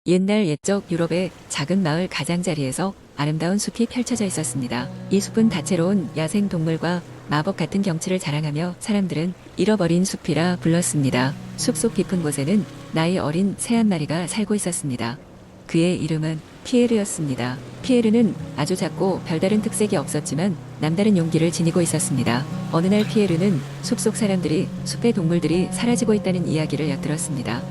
옛날 옛적 유럽의 작은 마을 가장자리에서 아름다운 숲이 펼쳐져 있었습니다. 이 숲은 다채로운 야생 동물과 마법 같은 경치를 자랑하며 사람들은 잃어버린 숲이라 불렀습니다. 숲속 깊은 곳에는 나이 어린 새 한 마리가 살고 있었습니다. 그의 이름은 피에르였습니다. 피에르는 아주 작고 별다른 특색이 없었지만 남다른 용기를 지니고 있었습니다. 어느 날 피에르는 숲속 사람들이 숲의 동물들이 사라지고 있다는 이야기를 엿들었습니다.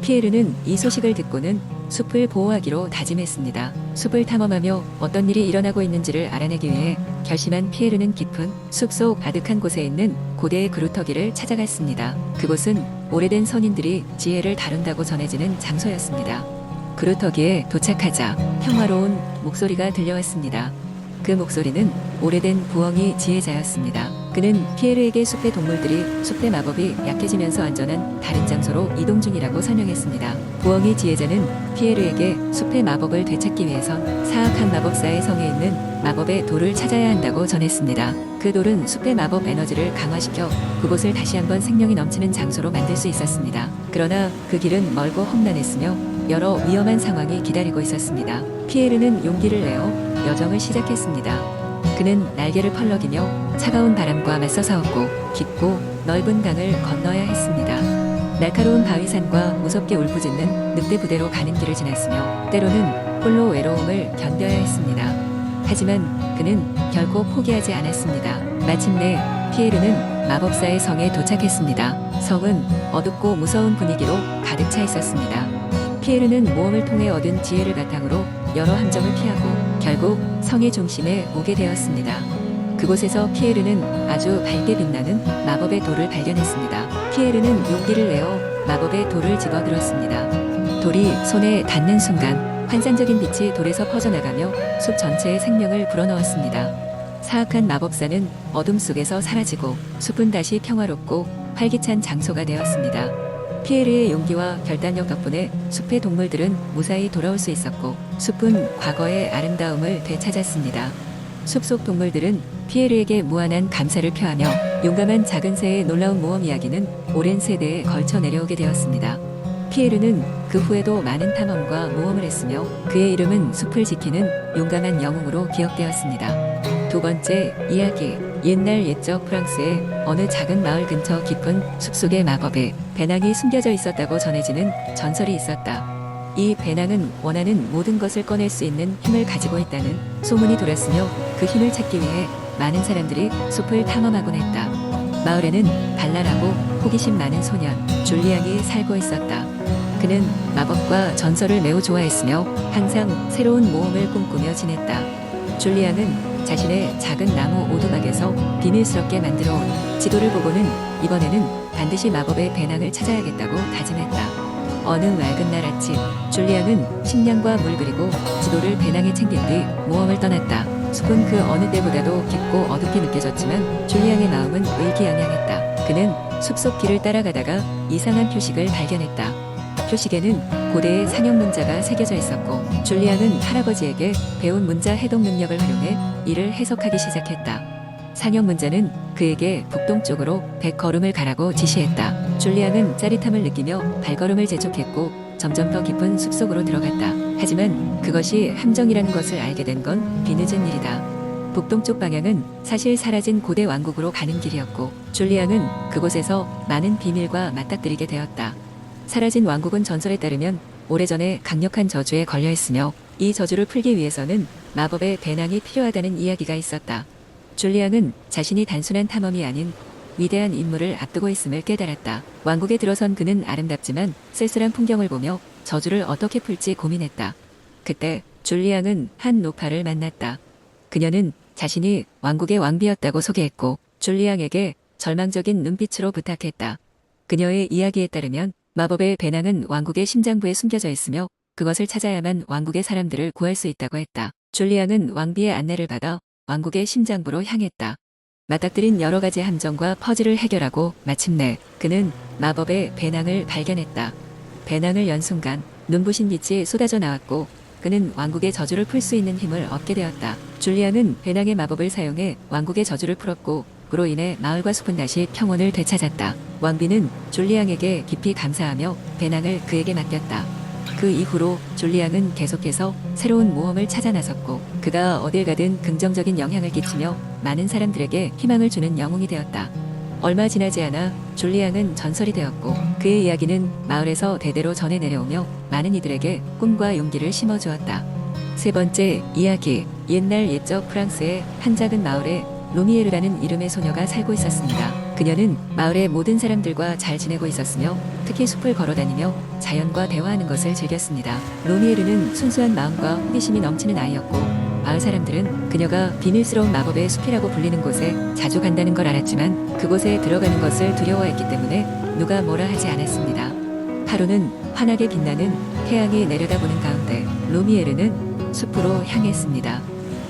피에르는 이 소식을 듣고는 숲을 보호하기로 다짐했습니다. 숲을 탐험하며 어떤 일이 일어나고 있는지를 알아내기 위해 결심한 피에르는 깊은 숲속 아득한 곳에 있는 고대의 그루터기를 찾아갔습니다. 그곳은 오래된 선인들이 지혜를 다룬다고 전해지는 장소였습니다. 그루터기에 도착하자 평화로운 목소리가 들려왔습니다. 그 목소리는 오래된 부엉이 지혜자였습니다. 그는 피에르에게 숲의 동물들이 숲의 마법이 약해지면서 안전한 다른 장소로 이동 중이라고 설명했습니다. 부엉이 지혜자는 피에르에게 숲의 마법을 되찾기 위해선 사악한 마법사의 성에 있는 마법의 돌을 찾아야 한다고 전했습니다. 그 돌은 숲의 마법 에너지를 강화시켜 그곳을 다시 한번 생명이 넘치는 장소로 만들 수 있었습니다. 그러나 그 길은 멀고 험난했으며 여러 위험한 상황이 기다리고 있었습니다. 피에르는 용기를 내어 여정을 시작했습니다. 그는 날개를 펄럭이며 차가운 바람과 맞서 싸웠고 깊고 넓은 강을 건너야 했습니다. 날카로운 바위산과 무섭게 울부짖는 늑대 부대로 가는 길을 지났으며 때로는 홀로 외로움을 견뎌야 했습니다. 하지만 그는 결코 포기하지 않았습니다. 마침내 피에르는 마법사의 성에 도착했습니다. 성은 어둡고 무서운 분위기로 가득 차 있었습니다. 피에르는 모험을 통해 얻은 지혜를 바탕으로 여러 함정을 피하고 결국 성의 중심에 오게 되었습니다. 그곳에서 피에르는 아주 밝게 빛나는 마법의 돌을 발견했습니다. 피에르는 용기를 내어 마법의 돌을 집어들었습니다. 돌이 손에 닿는 순간 환상적인 빛이 돌에서 퍼져나가며 숲 전체에 생명을 불어넣었습니다. 사악한 마법사는 어둠 속에서 사라지고 숲은 다시 평화롭고 활기찬 장소가 되었습니다. 피에르의 용기와 결단력 덕분에 숲의 동물들은 무사히 돌아올 수 있었고 숲은 과거의 아름다움을 되찾았습니다. 숲속 동물들은 피에르에게 무한한 감사를 표하며 용감한 작은 새의 놀라운 모험 이야기는 오랜 세대에 걸쳐 내려오게 되었습니다. 피에르는 그 후에도 많은 탐험과 모험을 했으며 그의 이름은 숲을 지키는 용감한 영웅으로 기억되었습니다. 두 번째 이야기. 옛날 옛적 프랑스의 어느 작은 마을 근처 깊은 숲속의 마법에 배낭이 숨겨져 있었다고 전해지는 전설이 있었다. 이 배낭은 원하는 모든 것을 꺼낼 수 있는 힘을 가지고 있다는 소문이 돌았으며 그 힘을 찾기 위해 많은 사람들이 숲을 탐험하곤 했다. 마을에는 발랄하고 호기심 많은 소년 줄리앙이 살고 있었다. 그는 마법과 전설을 매우 좋아했으며 항상 새로운 모험을 꿈꾸며 지냈다. 줄리앙은 자신의 작은 나무 오두막에서 비밀스럽게 만들어 온 지도를 보고는 이번에는 반드시 마법의 배낭을 찾아야겠다고 다짐했다. 어느 맑은 날 아침, 줄리앙은 식량과 물 그리고 지도를 배낭에 챙긴 뒤 모험을 떠났다. 숲은 그 어느 때보다도 깊고 어둡게 느껴졌지만 줄리앙의 마음은 의기양양했다. 그는 숲속 길을 따라가다가 이상한 표식을 발견했다. 표식에는 고대의 상형 문자가 새겨져 있었고 줄리앙은 할아버지에게 배운 문자 해독 능력을 활용해 이를 해석하기 시작했다. 상형 문자는 그에게 북동쪽으로 100걸음을 가라고 지시했다. 줄리앙은 짜릿함을 느끼며 발걸음을 재촉했고 점점 더 깊은 숲속으로 들어갔다. 하지만 그것이 함정이라는 것을 알게 된 건 뒤늦은 일이다. 북동쪽 방향은 사실 사라진 고대 왕국으로 가는 길이었고 줄리앙은 그곳에서 많은 비밀과 맞닥뜨리게 되었다. 사라진 왕국은 전설에 따르면 오래전에 강력한 저주에 걸려 있으며 이 저주를 풀기 위해서는 마법의 배낭이 필요하다는 이야기가 있었다. 줄리앙은 자신이 단순한 탐험이 아닌 위대한 임무를 앞두고 있음을 깨달았다. 왕국에 들어선 그는 아름답지만 쓸쓸한 풍경을 보며 저주를 어떻게 풀지 고민했다. 그때 줄리앙은 한 노파를 만났다. 그녀는 자신이 왕국의 왕비였다고 소개했고 줄리앙에게 절망적인 눈빛으로 부탁했다. 그녀의 이야기에 따르면 마법의 배낭은 왕국의 심장부에 숨겨져 있으며 그것을 찾아야만 왕국의 사람들을 구할 수 있다고 했다. 줄리앙은 왕비의 안내를 받아 왕국의 심장부로 향했다. 맞닥뜨린 여러 가지 함정과 퍼즐을 해결하고 마침내 그는 마법의 배낭을 발견했다. 배낭을 연 순간 눈부신 빛이 쏟아져 나왔고 그는 왕국의 저주를 풀 수 있는 힘을 얻게 되었다. 줄리앙은 배낭의 마법을 사용해 왕국의 저주를 풀었고 그로 인해 마을과 숲은 다시 평온을 되찾았다. 왕비는 줄리앙에게 깊이 감사하며 배낭을 그에게 맡겼다. 그 이후로 줄리앙은 계속해서 새로운 모험을 찾아 나섰고 그가 어딜 가든 긍정적인 영향을 끼치며 많은 사람들에게 희망을 주는 영웅이 되었다. 얼마 지나지 않아 줄리앙은 전설이 되었고 그의 이야기는 마을에서 대대로 전해 내려오며 많은 이들에게 꿈과 용기를 심어주었다. 세 번째 이야기. 옛날 옛적 프랑스의 한 작은 마을에 루미에르라는 이름의 소녀가 살고 있었습니다. 그녀는 마을의 모든 사람들과 잘 지내고 있었으며 특히 숲을 걸어다니며 자연과 대화하는 것을 즐겼습니다. 루미에르는 순수한 마음과 호기심이 넘치는 아이였고 마을 사람들은 그녀가 비밀스러운 마법의 숲이라고 불리는 곳에 자주 간다는 걸 알았지만 그곳에 들어가는 것을 두려워했기 때문에 누가 뭐라 하지 않았습니다. 하루는 환하게 빛나는 태양이 내려다보는 가운데 루미에르는 숲으로 향했습니다.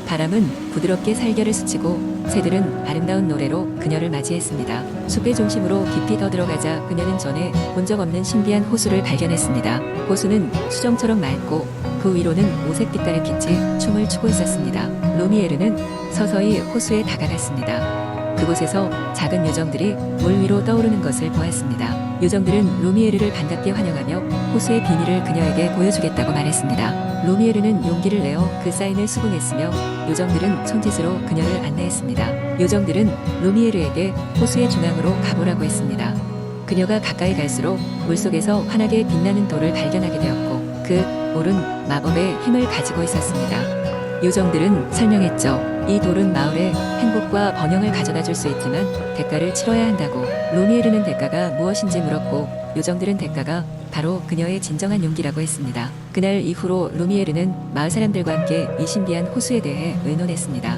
바람은 부드럽게 살결을 스치고 새들은 아름다운 노래로 그녀를 맞이했습니다. 숲의 중심으로 깊이 더 들어가자 그녀는 전에 본 적 없는 신비한 호수를 발견했습니다. 호수는 수정처럼 맑고 그 위로는 오색 빛깔의 빛이 춤을 추고 있었습니다. 루미에르는 서서히 호수에 다가갔습니다. 그곳에서 작은 요정들이 물 위로 떠오르는 것을 보았습니다. 요정들은 루미에르를 반갑게 환영하며 호수의 비밀을 그녀에게 보여주겠다고 말했습니다. 루미에르는 용기를 내어 그 사인을 수긍했으며 요정들은 손짓으로 그녀를 안내했습니다. 요정들은 루미에르에게 호수의 중앙으로 가보라고 했습니다. 그녀가 가까이 갈수록 물속에서 환하게 빛나는 돌을 발견하게 되었고 그 돌은 마법의 힘을 가지고 있었습니다. 요정들은 설명했죠. 이 돌은 마을에 행복과 번영을 가져다 줄 수 있지만 대가를 치러야 한다고. 루미에르는 대가가 무엇인지 물었고 요정들은 대가가 바로 그녀의 진정한 용기라고 했습니다. 그날 이후로 루미에르는 마을 사람들과 함께 이 신비한 호수에 대해 의논했습니다.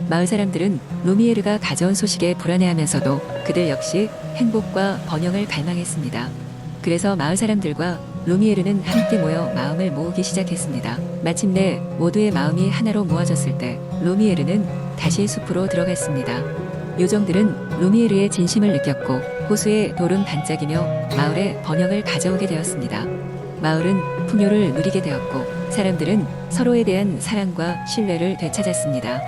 마을 사람들은 루미에르가 가져온 소식에 불안해하면서도 그들 역시 행복과 번영을 갈망했습니다. 그래서 마을 사람들과 루미에르는 함께 모여 마음을 모으기 시작했습니다. 마침내 모두의 마음이 하나로 모아졌을 때 루미에르는 다시 숲으로 들어갔습니다. 요정들은 루미에르의 진심을 느꼈고 호수의 돌은 반짝이며 마을에 번영을 가져오게 되었습니다. 마을은 풍요를 누리게 되었고 사람들은 서로에 대한 사랑과 신뢰를 되찾았습니다.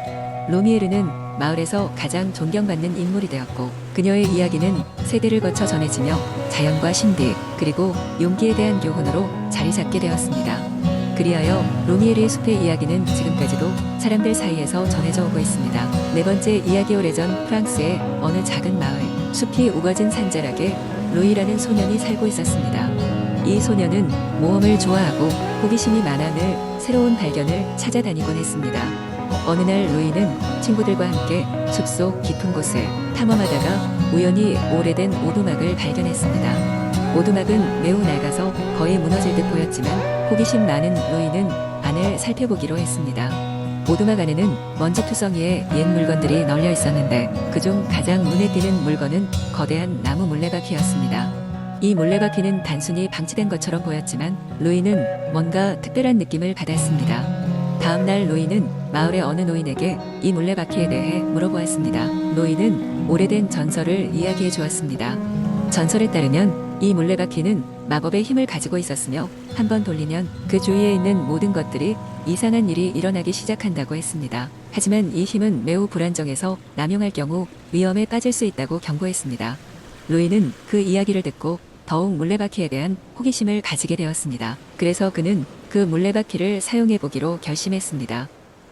루미에르는 마을에서 가장 존경받는 인물이 되었고 그녀의 이야기는 세대를 거쳐 전해지며 자연과 신비 그리고 용기에 대한 교훈으로 자리 잡게 되었습니다. 그리하여 루미에르의 숲의 이야기는 지금까지도 사람들 사이에서 전해져 오고 있습니다. 네 번째 이야기. 오래전 프랑스의 어느 작은 마을. 숲이 우거진 산자락에 루이라는 소년이 살고 있었습니다. 이 소년은 모험을 좋아하고 호기심이 많아 늘 새로운 발견을 찾아다니곤 했습니다. 어느 날 루이는 친구들과 함께 숲속 깊은 곳을 탐험하다가 우연히 오래된 오두막을 발견했습니다. 오두막은 매우 낡아서 거의 무너질 듯 보였지만 호기심 많은 루이는 안을 살펴보기로 했습니다. 오두막 안에는 먼지투성이에 옛 물건들이 널려 있었는데 그중 가장 눈에 띄는 물건은 거대한 나무 물레바퀴였습니다. 이 물레바퀴는 단순히 방치된 것처럼 보였지만 루이는 뭔가 특별한 느낌을 받았습니다. 다음날 루이는 마을의 어느 노인에게 이 물레바퀴에 대해 물어보았습니다. 노인은 오래된 전설을 이야기해 주었습니다. 전설에 따르면 이 물레바퀴는 마법의 힘을 가지고 있었으며 한번 돌리면 그 주위에 있는 모든 것들이 이상한 일이 일어나기 시작한다고 했습니다. 하지만 이 힘은 매우 불안정해서 남용할 경우 위험에 빠질 수 있다고 경고했습니다. 루이는 그 이야기를 듣고 더욱 물레바퀴에 대한 호기심을 가지게 되었습니다. 그래서 그는 그 물레바퀴를 사용해 보기로 결심했습니다.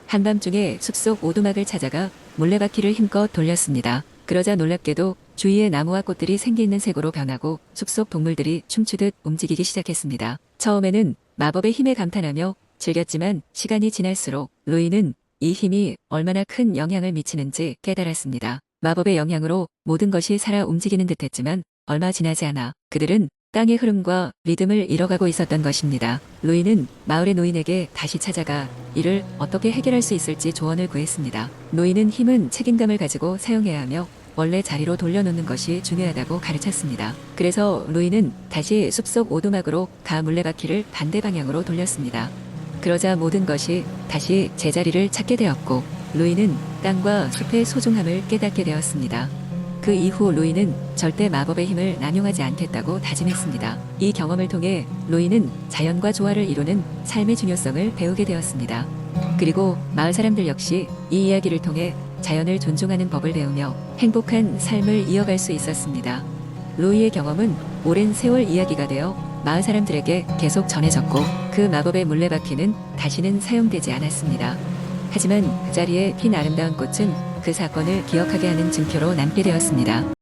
한밤중에 숲속 오두막을 찾아가 물레바퀴를 힘껏 돌렸습니다. 그러자 놀랍게도 주위의 나무와 꽃들이 생기 있는 색으로 변하고 숲속 동물들이 춤추듯 움직이기 시작했습니다. 처음에는 마법의 힘에 감탄하며 즐겼지만 시간이 지날수록 루이는 이 힘이 얼마나 큰 영향을 미치는지 깨달았습니다. 마법의 영향으로 모든 것이 살아 움직이는 듯했지만 얼마 지나지 않아 그들은 땅의 흐름과 리듬을 잃어가고 있었던 것입니다. 루이는 마을의 노인에게 다시 찾아가 이를 어떻게 해결할 수 있을지 조언을 구했습니다. 노인은 힘은 책임감을 가지고 사용해야 하며 원래 자리로 돌려놓는 것이 중요하다고 가르쳤습니다. 그래서 루이는 다시 숲속 오두막으로 가 물레바퀴를 반대 방향으로 돌렸습니다. 그러자 모든 것이 다시 제자리를 찾게 되었고 루이는 땅과 숲의 소중함을 깨닫게 되었습니다. 그 이후 루이는 절대 마법의 힘을 남용하지 않겠다고 다짐했습니다. 이 경험을 통해 루이는 자연과 조화를 이루는 삶의 중요성을 배우게 되었습니다. 그리고 마을 사람들 역시 이 이야기를 통해 자연을 존중하는 법을 배우며 행복한 삶을 이어갈 수 있었습니다. 루이의 경험은 오랜 세월 이야기가 되어 마을 사람들에게 계속 전해졌고 그 마법의 물레바퀴는 다시는 사용되지 않았습니다. 하지만 그 자리에 핀 아름다운 꽃은 그 사건을 기억하게 하는 증표로 남게 되었습니다.